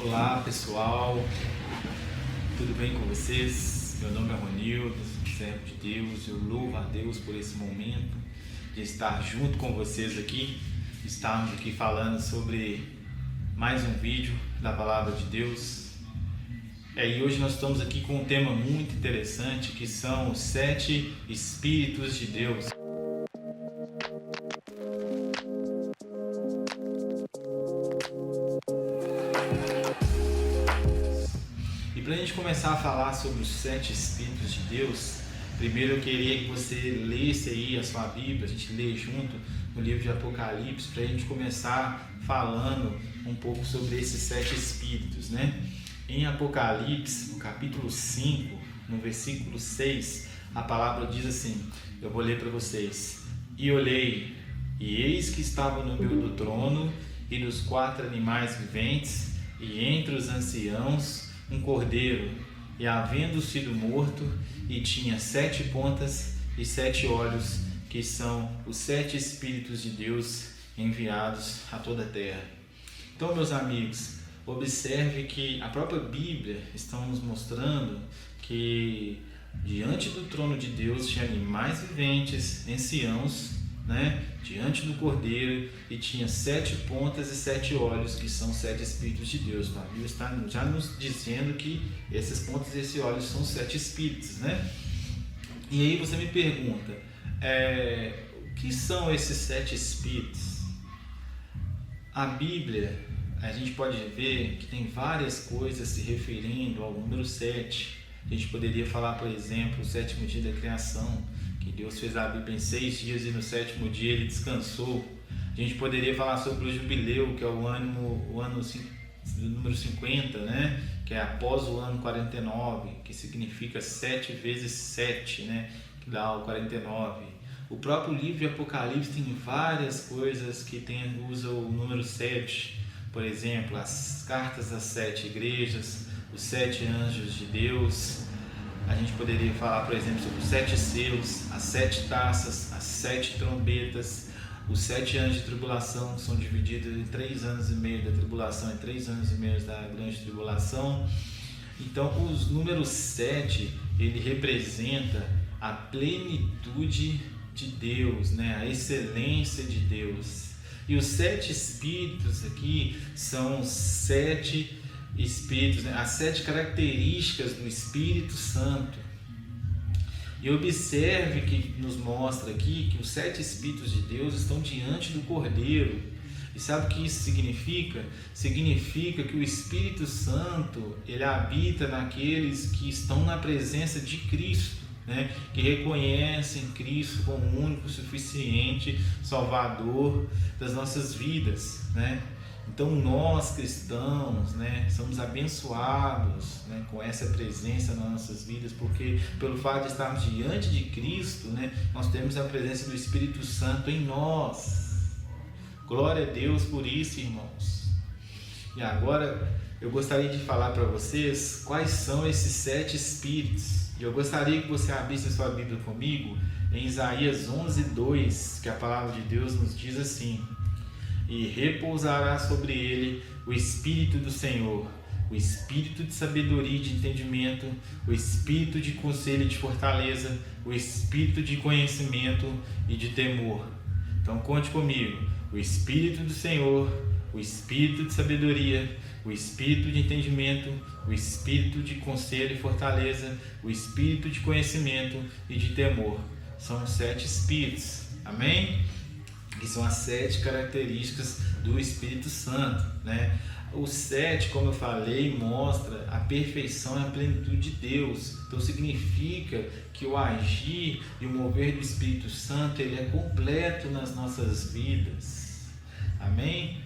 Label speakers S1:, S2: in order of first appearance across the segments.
S1: Olá pessoal, tudo bem com vocês? Meu nome é Ronildo, servo de Deus. Eu louvo a Deus por esse momento de estar junto com vocês aqui. Estamos aqui falando sobre mais um vídeo da Palavra de Deus. E hoje nós estamos aqui com um tema muito interessante, que são os 7 Espíritos de Deus. Para a gente começar a falar sobre os 7 Espíritos de Deus, primeiro eu queria que você lesse aí a sua Bíblia, a gente lê junto no livro de Apocalipse, para a gente começar falando um pouco sobre esses 7 Espíritos, né? Em Apocalipse, no capítulo 5, no versículo 6, a palavra diz assim, eu vou ler para vocês: E olhei, e eis que estava no meio do trono e dos 4 animais viventes, e entre os anciãos, um cordeiro, e havendo sido morto, e tinha 7 pontas e 7 olhos, que são os 7 Espíritos de Deus enviados a toda a terra. Então, meus amigos, observe que a própria Bíblia está nos mostrando que diante do trono de Deus tinha animais viventes, anciãos, diante do cordeiro, e tinha 7 pontas e 7 olhos, que são 7 Espíritos de Deus. A Bíblia está já nos dizendo que esses pontas e esses olhos são 7 Espíritos, E aí você me pergunta, o que são esses 7 Espíritos? A Bíblia, a gente pode ver que tem várias coisas se referindo ao número 7. A gente poderia falar, por exemplo, o 7º dia da criação, que Deus fez a Bíblia em 6 dias e no 7º dia Ele descansou. A gente poderia falar sobre o jubileu, que é o ano número 50, que é após o ano 49, que significa 7 vezes 7, que dá o 49. O próprio livro de Apocalipse tem várias coisas que usam o número 7. Por exemplo, as cartas às 7 igrejas, os 7 anjos de Deus. A gente poderia falar, por exemplo, sobre os 7 selos, as 7 taças, as 7 trombetas, os 7 anos de tribulação, que são divididos em 3 anos e meio da tribulação e 3 anos e meio da grande tribulação. Então, os números 7, ele representa a plenitude de Deus, a excelência de Deus. E os 7 Espíritos aqui são os 7 Espíritos, as 7 características do Espírito Santo. E observe que nos mostra aqui que os 7 Espíritos de Deus estão diante do Cordeiro. E sabe o que isso significa? Significa que o Espírito Santo, ele habita naqueles que estão na presença de Cristo, que reconhecem Cristo como o único, suficiente Salvador das nossas vidas, Então nós cristãos, somos abençoados, com essa presença nas nossas vidas, porque pelo fato de estarmos diante de Cristo, nós temos a presença do Espírito Santo em nós. Glória a Deus por isso, irmãos. E agora eu gostaria de falar para vocês quais são esses 7 Espíritos. E eu gostaria que você abrisse a sua Bíblia comigo em Isaías 11:2, que a palavra de Deus nos diz assim: E repousará sobre ele o Espírito do Senhor, o Espírito de sabedoria e de entendimento, o Espírito de conselho e de fortaleza, o Espírito de conhecimento e de temor. Então conte comigo: o Espírito do Senhor, o Espírito de sabedoria, o Espírito de entendimento, o Espírito de conselho e fortaleza, o Espírito de conhecimento e de temor. São os 7 Espíritos, amém? Que são as 7 características do Espírito Santo, O 7, como eu falei, mostra a perfeição e a plenitude de Deus. Então significa que o agir e o mover do Espírito Santo, ele é completo nas nossas vidas, amém?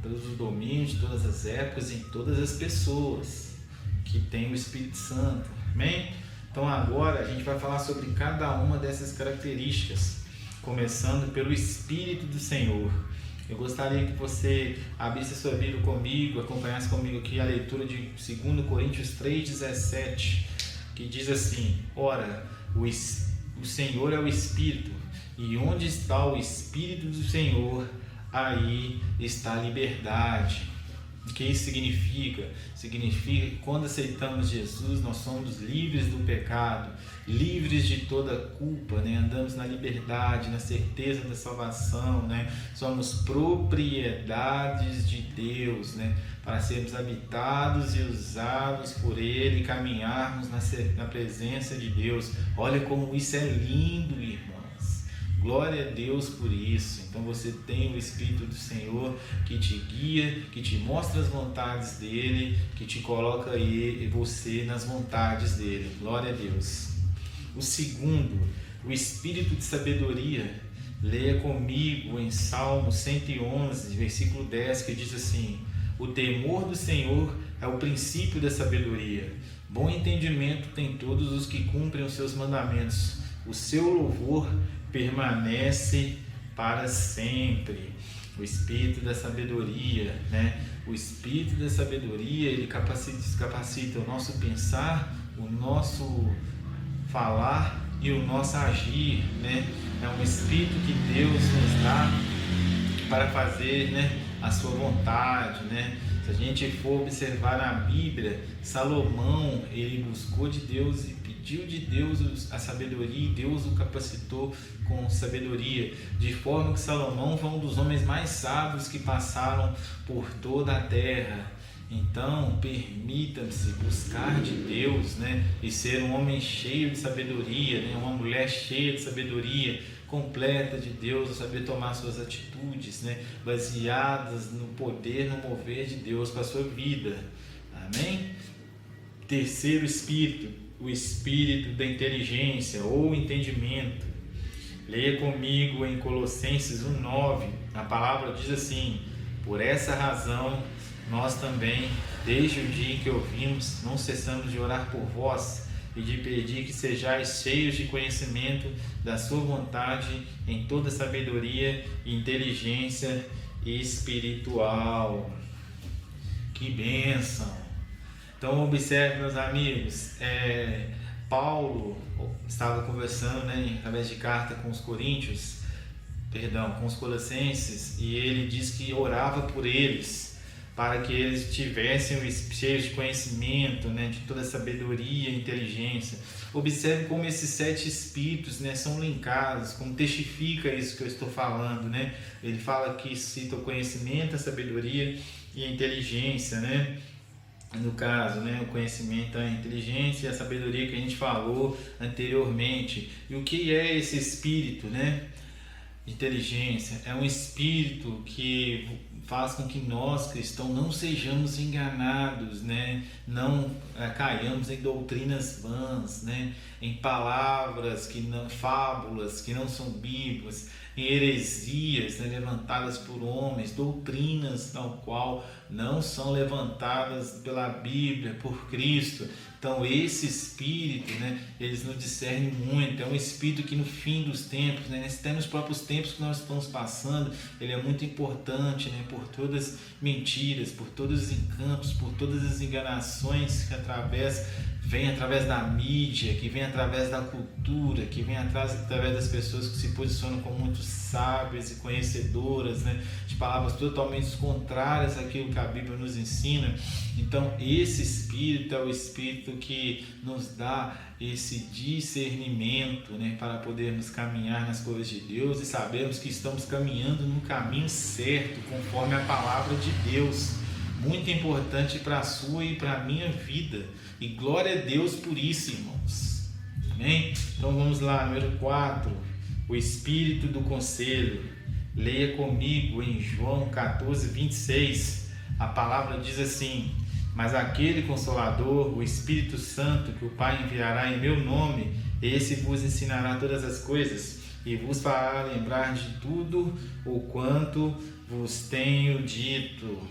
S1: Todos os domínios, todas as épocas, em todas as pessoas que têm o Espírito Santo, amém? Então agora a gente vai falar sobre cada uma dessas características, começando pelo Espírito do Senhor. Eu gostaria que você abrisse a sua Bíblia comigo, acompanhasse comigo aqui a leitura de 2 Coríntios 3,17, que diz assim: Ora, o Senhor é o Espírito, e onde está o Espírito do Senhor, aí está a liberdade. O que isso significa? Significa que quando aceitamos Jesus, nós somos livres do pecado, livres de toda culpa, né? Andamos na liberdade, na certeza da salvação, né? Somos propriedades de Deus, né? Para sermos habitados e usados por Ele e caminharmos na presença de Deus. Olha como isso é lindo, irmãos. Glória a Deus por isso. Então você tem o Espírito do Senhor que te guia, que te mostra as vontades dEle, que te coloca aí você nas vontades dEle. Glória a Deus. O segundo, o Espírito de sabedoria. Leia comigo em Salmo 111, versículo 10, que diz assim: o temor do Senhor é o princípio da sabedoria. Bom entendimento tem todos os que cumprem os seus mandamentos. O seu louvor permanece para sempre. O Espírito da sabedoria, né? O Espírito da sabedoria, ele capacita o nosso pensar, o nosso falar e o nosso agir, né? É um Espírito que Deus nos dá para fazer, né, a sua vontade, né? Se a gente for observar na Bíblia, Salomão, ele buscou de Deus e pediu de Deus a sabedoria, e Deus o capacitou com sabedoria, de forma que Salomão foi um dos homens mais sábios que passaram por toda a terra. Então, permita-se buscar de Deus, né, e ser um homem cheio de sabedoria, né, uma mulher cheia de sabedoria, completa de Deus, a saber tomar suas atitudes, né, baseadas no poder, no mover de Deus para a sua vida. Amém? Terceiro Espírito, o Espírito da inteligência ou entendimento. Leia comigo em Colossenses 1:9. A palavra diz assim: por essa razão nós também, desde o dia em que ouvimos, não cessamos de orar por vós e de pedir que sejais cheios de conhecimento da sua vontade em toda sabedoria e inteligência espiritual. Que bênção! Então observe, meus amigos, Paulo estava conversando, né, através de carta com os com os colossenses, e ele diz que orava por eles, para que eles tivessem cheios de conhecimento, né, de toda sabedoria e inteligência. Observe como esses 7 espíritos, né, são linkados, como testifica isso que eu estou falando, né? Ele fala que cita o conhecimento, a sabedoria e a inteligência, né? No caso, né, o conhecimento, a inteligência e a sabedoria que a gente falou anteriormente. E o que é esse espírito, né? Inteligência é um espírito que faz com que nós, cristãos, não sejamos enganados, né? Não caiamos em doutrinas vãs, né? Em palavras fábulas que não são bíblicas, em heresias, né, levantadas por homens, doutrinas tal qual não são levantadas pela Bíblia, por Cristo. Então esse Espírito, né, eles nos discernem muito. É um Espírito que no fim dos tempos, né, até nos próprios tempos que nós estamos passando, ele é muito importante, né, por todas as mentiras, por todos os encantos, por todas as enganações que vem através da mídia, que vem através da cultura, que vem através das pessoas que se posicionam como muito sábias e conhecedoras, né, de palavras totalmente contrárias àquilo que a Bíblia nos ensina. Então esse Espírito é o Espírito que nos dá esse discernimento, né, para podermos caminhar nas coisas de Deus e sabermos que estamos caminhando no caminho certo, conforme a palavra de Deus. Muito importante para a sua e para a minha vida. E glória a Deus por isso, irmãos. Amém? Então vamos lá, número 4. O Espírito do Conselho. Leia comigo em João 14:26. A palavra diz assim: mas aquele Consolador, o Espírito Santo, que o Pai enviará em meu nome, esse vos ensinará todas as coisas e vos fará lembrar de tudo o quanto vos tenho dito.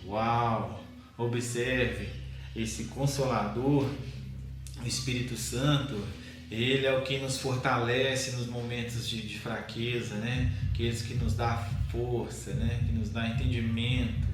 S1: Uau! Observe, esse Consolador, o Espírito Santo, ele é o que nos fortalece nos momentos de fraqueza, né? Aqueles que nos dá força, né? Que nos dá entendimento.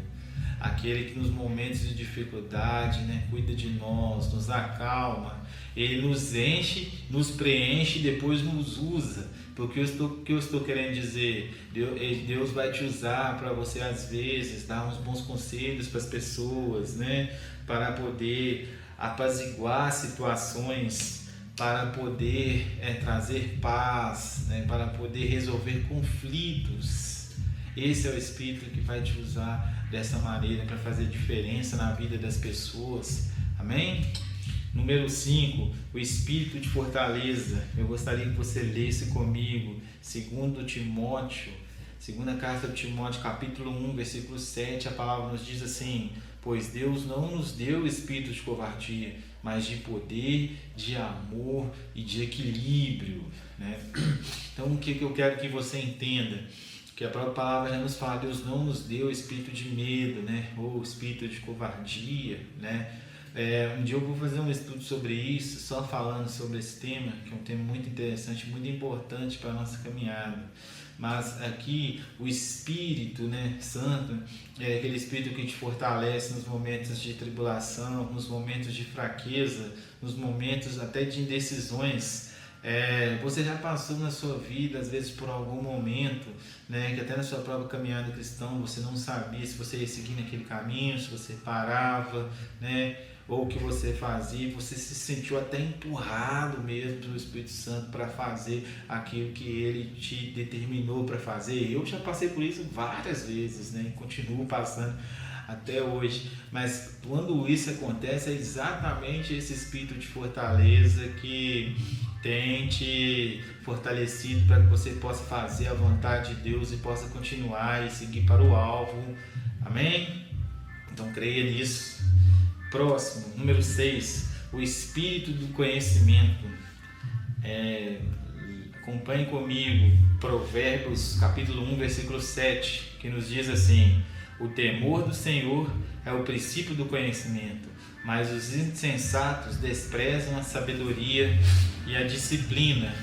S1: aquele que nos momentos de dificuldade, né, cuida de nós, nos acalma, ele nos enche, nos preenche e depois nos usa. Porque o que eu estou querendo dizer? Deus vai te usar para você, às vezes, dar uns bons conselhos para as pessoas, né? Para poder apaziguar situações, para poder trazer paz, né? Para poder resolver conflitos. Esse é o Espírito que vai te usar dessa maneira para fazer diferença na vida das pessoas. Amém? Número 5, o Espírito de fortaleza. Eu gostaria que você lesse comigo 2 Timóteo, segunda carta de Timóteo, capítulo 1, versículo 7. A palavra nos diz assim: pois Deus não nos deu espírito de covardia, mas de poder, de amor e de equilíbrio, né? Então, o que eu quero que você entenda? Que a própria palavra já nos fala, Deus não nos deu espírito de medo, né? Ou espírito de covardia, né? Um dia eu vou fazer um estudo sobre isso, só falando sobre esse tema, que é um tema muito interessante, muito importante para a nossa caminhada. Mas aqui o Espírito, né, Santo é aquele Espírito que te fortalece nos momentos de tribulação, nos momentos de fraqueza, nos momentos até de indecisões. Você já passou na sua vida, às vezes, por algum momento, né, que até na sua própria caminhada cristã você não sabia se você ia seguir naquele caminho, se você parava, né, ou o que você fazia, você se sentiu até empurrado mesmo pelo Espírito Santo para fazer aquilo que ele te determinou para fazer. Eu já passei por isso várias vezes, né, e continuo passando até hoje, mas quando isso acontece, é exatamente esse espírito de fortaleza que tem te fortalecido para que você possa fazer a vontade de Deus e possa continuar e seguir para o alvo. Amém? Então creia nisso. Próximo, número 6, o espírito do conhecimento. Acompanhe comigo Provérbios capítulo 1, versículo 7, que nos diz assim: o temor do Senhor é o princípio do conhecimento, mas os insensatos desprezam a sabedoria e a disciplina.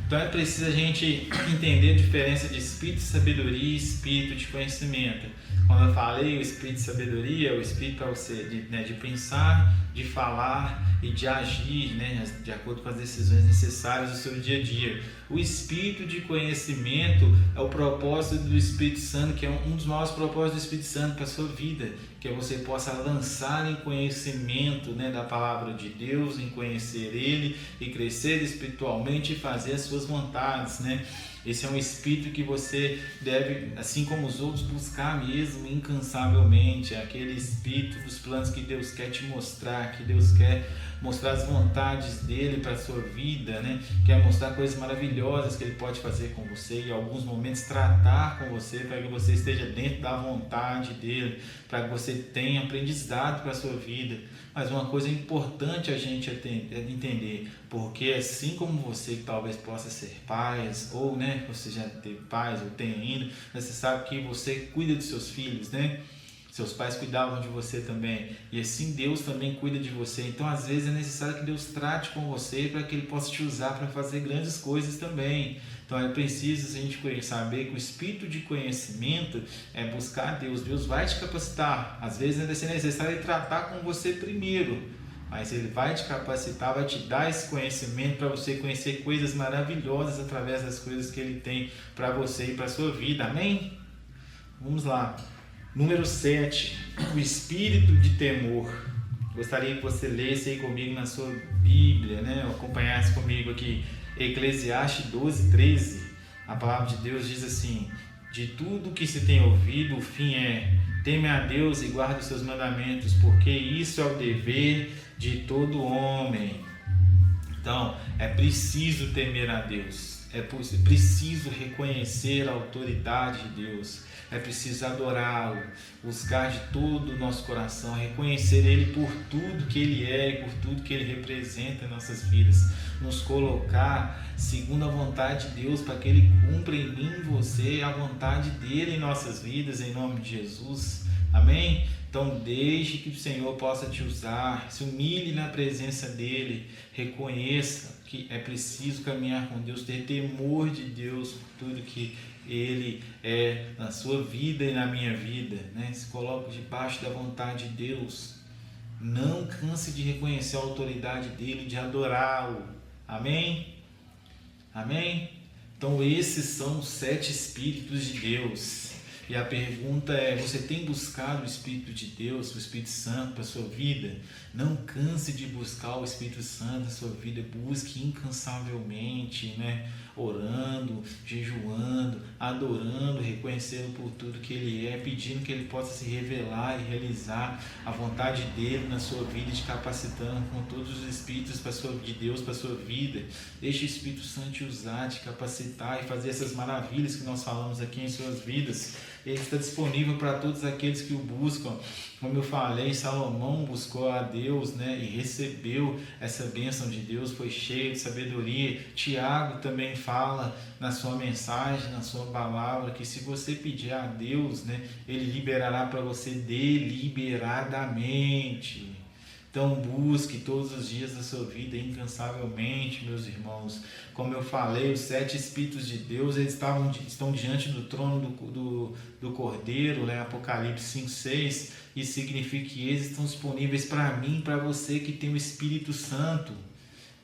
S1: Então é preciso a gente entender a diferença de espírito de sabedoria e espírito de conhecimento. Quando eu falei o espírito de sabedoria, é o espírito para você de pensar, de falar e de agir, né, de acordo com as decisões necessárias do seu dia a dia. O espírito de conhecimento é o propósito do Espírito Santo, que é um dos maiores propósitos do Espírito Santo para a sua vida, que é você possa lançar em conhecimento, né, da palavra de Deus, em conhecer Ele e crescer espiritualmente e fazer as suas vontades, né? Esse é um espírito que você deve, assim como os outros, buscar mesmo incansavelmente. É aquele espírito dos planos que Deus quer te mostrar, que Deus quer mostrar as vontades dele para a sua vida, né? Quer mostrar coisas maravilhosas que ele pode fazer com você e em alguns momentos tratar com você para que você esteja dentro da vontade dele, para que você tenha aprendizado para a sua vida. Mas uma coisa importante a gente entender, porque assim como você que talvez possa ser pais, ou né, você já teve pais ou tem ainda, você sabe que você cuida dos seus filhos, né? Seus pais cuidavam de você também, e assim Deus também cuida de você. Então às vezes é necessário que Deus trate com você para que Ele possa te usar para fazer grandes coisas também. Então é preciso a gente saber que o espírito de conhecimento é buscar Deus. Deus vai te capacitar. Às vezes vai ser necessário Ele tratar com você primeiro, mas Ele vai te capacitar, vai te dar esse conhecimento para você conhecer coisas maravilhosas através das coisas que Ele tem para você e para a sua vida. Amém? Vamos lá. Número 7, o espírito de temor. Gostaria que você lesse aí comigo na sua Bíblia, né? Acompanhasse comigo aqui Eclesiastes 12:13. A palavra de Deus diz assim: de tudo que se tem ouvido, o fim é: teme a Deus e guarda os seus mandamentos, porque isso é o dever de todo homem. Então, é preciso temer a Deus, é preciso reconhecer a autoridade de Deus, é preciso adorá-lo, buscar de todo o nosso coração, reconhecer Ele por tudo que Ele é e por tudo que Ele representa em nossas vidas, nos colocar segundo a vontade de Deus, para que Ele cumpra em mim e você a vontade dEle em nossas vidas, em nome de Jesus. Amém? Então deixe que o Senhor possa te usar, se humilhe na presença dEle, reconheça que é preciso caminhar com Deus, ter temor de Deus por tudo que Ele é na sua vida e na minha vida, né? Se coloque debaixo da vontade de Deus. Não canse de reconhecer a autoridade dele, de adorá-lo. Amém? Amém? Então esses são os 7 Espíritos de Deus. E a pergunta é, você tem buscado o Espírito de Deus, o Espírito Santo para a sua vida? Não canse de buscar o Espírito Santo na sua vida, busque incansavelmente, né? Orando, jejuando, adorando, reconhecendo por tudo que Ele é, pedindo que Ele possa se revelar e realizar a vontade dEle na sua vida, te capacitando com todos os Espíritos de Deus para a sua vida. Deixe o Espírito Santo te usar, te capacitar e fazer essas maravilhas que nós falamos aqui em suas vidas. Ele está disponível para todos aqueles que o buscam. Como eu falei, Salomão buscou a Deus, né, e recebeu essa bênção de Deus, foi cheio de sabedoria. Tiago também fala na sua mensagem, na sua palavra, que se você pedir a Deus, né, Ele liberará para você deliberadamente. Então busque todos os dias da sua vida incansavelmente, meus irmãos. Como eu falei, os 7 Espíritos de Deus eles estão diante do trono do Cordeiro, né? Apocalipse 5:6, e significa que eles estão disponíveis para mim e para você que tem o Espírito Santo.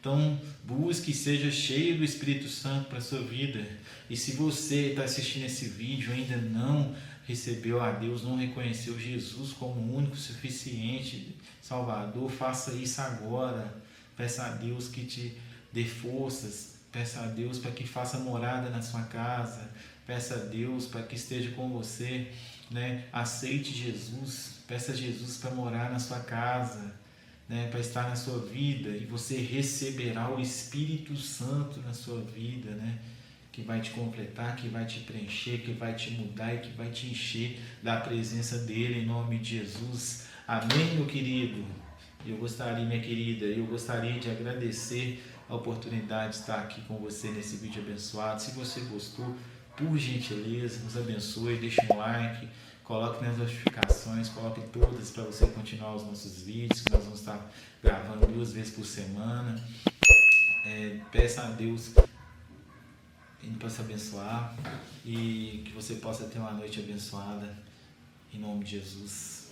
S1: Então busque e seja cheio do Espírito Santo para a sua vida. E se você está assistindo esse vídeo e ainda não recebeu a Deus, não reconheceu Jesus como o único suficiente Salvador, faça isso agora. Peça a Deus que te dê forças, peça a Deus para que faça morada na sua casa, peça a Deus para que esteja com você, né? Aceite Jesus, peça a Jesus para morar na sua casa, né? Para estar na sua vida, e você receberá o Espírito Santo na sua vida, né? Que vai te completar, que vai te preencher, que vai te mudar e que vai te encher da presença dele, em nome de Jesus. Amém, meu querido? Minha querida, eu gostaria de agradecer a oportunidade de estar aqui com você nesse vídeo abençoado. Se você gostou, por gentileza, nos abençoe, deixe um like, coloque nas notificações, coloque todas para você continuar os nossos vídeos, que nós vamos estar gravando 2 vezes por semana. Peça a Deus Ele possa abençoar e que você possa ter uma noite abençoada, em nome de Jesus.